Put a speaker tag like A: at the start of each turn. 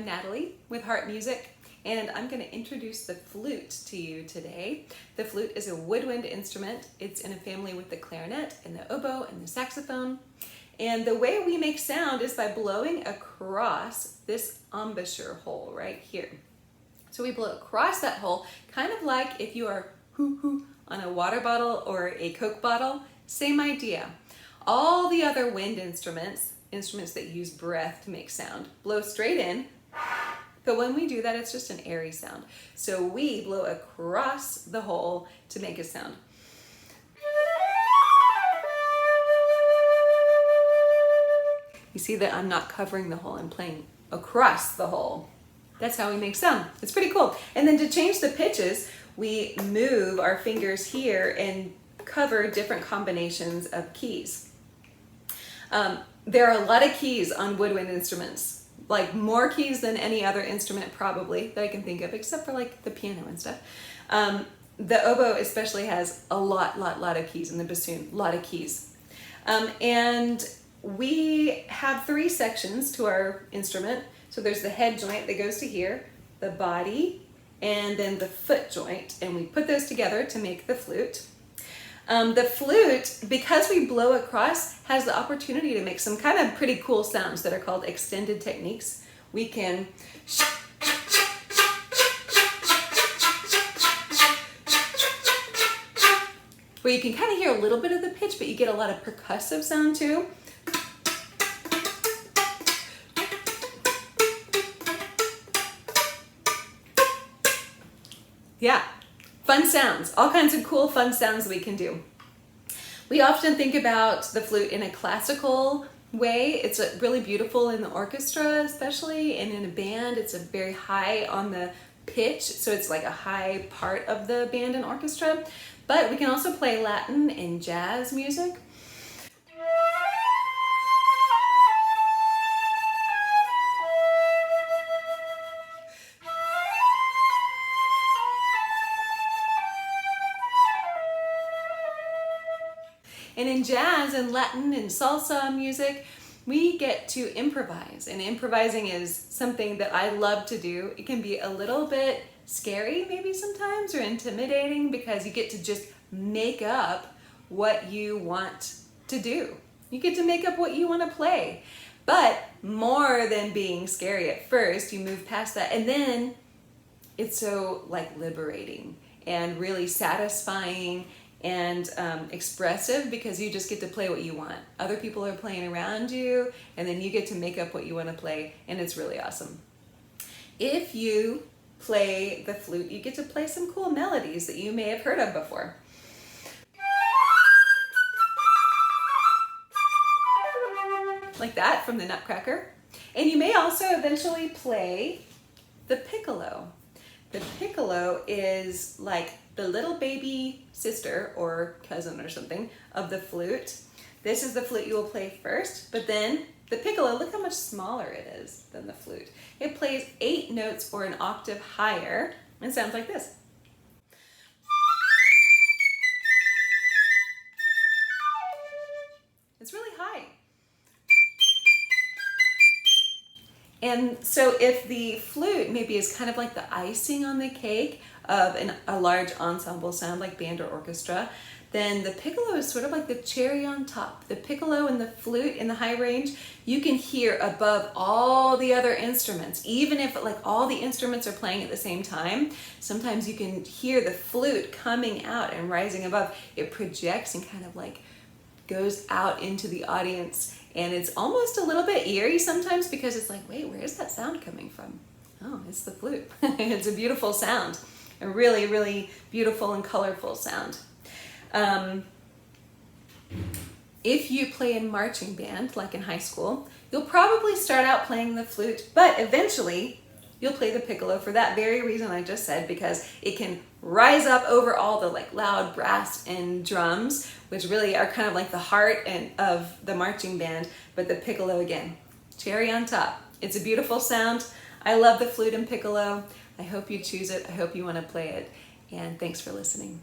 A: Natalie with Heart Music, and I'm going to introduce the flute to you today. The flute is a woodwind instrument. It's in a family with the clarinet and the oboe and the saxophone. And the way we make sound is by blowing across this embouchure hole right here. So we blow across that hole, kind of like if you are hoo-hoo on a water bottle or a Coke bottle. Same idea. All the other wind instruments that use breath to make sound, blow straight in, but when we do that, it's just an airy sound. So we blow across the hole to make a sound. You see that I'm not covering the hole, I'm playing across the hole. That's how we make sound. It's pretty cool. And then to change the pitches, we move our fingers here and cover different combinations of keys. There are a lot of keys on woodwind instruments, like more keys than any other instrument probably that I can think of, except for like the piano and stuff. The oboe especially has a lot of keys, and the bassoon, a lot of keys. And we have 3 sections to our instrument. So there's the head joint that goes to here, the body, and then the foot joint, and we put those together to make the flute. The flute, because we blow across, has the opportunity to make some kind of pretty cool sounds that are called extended techniques. We can where you can kind of hear a little bit of the pitch, but you get a lot of percussive sound too. Yeah, fun sounds, all kinds of cool fun sounds we can do. We often think about the flute in a classical way. It's really beautiful in the orchestra especially, and in a band it's a very high on the pitch, so it's like a high part of the band and orchestra. But we can also play Latin and jazz music. And in jazz and Latin and salsa music, we get to improvise. And improvising is something that I love to do. It can be a little bit scary maybe sometimes, or intimidating, because you get to just make up what you want to do. You get to make up what you want to play. But more than being scary at first, you move past that, and then it's so like liberating and really satisfying and expressive, because you just get to play what you want. Other people are playing around you, and then you get to make up what you want to play, and it's really awesome. If you play the flute, you get to play some cool melodies that you may have heard of before. Like that from the Nutcracker. And you may also eventually play the piccolo. The piccolo is like the little baby sister or cousin or something of the flute. This is the flute you will play first, but then the piccolo, look how much smaller it is than the flute. It plays 8 notes or an octave higher and sounds like this. It's really high. And so if the flute maybe is kind of like the icing on the cake of a large ensemble sound like band or orchestra, then the piccolo is sort of like the cherry on top. The piccolo and the flute in the high range, you can hear above all the other instruments. Even if like all the instruments are playing at the same time, sometimes you can hear the flute coming out and rising above. It projects and kind of like goes out into the audience, and it's almost a little bit eerie sometimes, because it's like, wait, where is that sound coming from? Oh, it's the flute. It's a beautiful sound, a really beautiful and colorful sound. If you play in marching band, like in high school, you'll probably start out playing the flute, but eventually you'll play the piccolo for that very reason I just said, because it can rise up over all the like loud brass and drums, which really are kind of like the heart of the marching band. But the piccolo, again, cherry on top. It's a beautiful sound. I love the flute and piccolo. I hope you choose it. I hope you want to play it. And thanks for listening.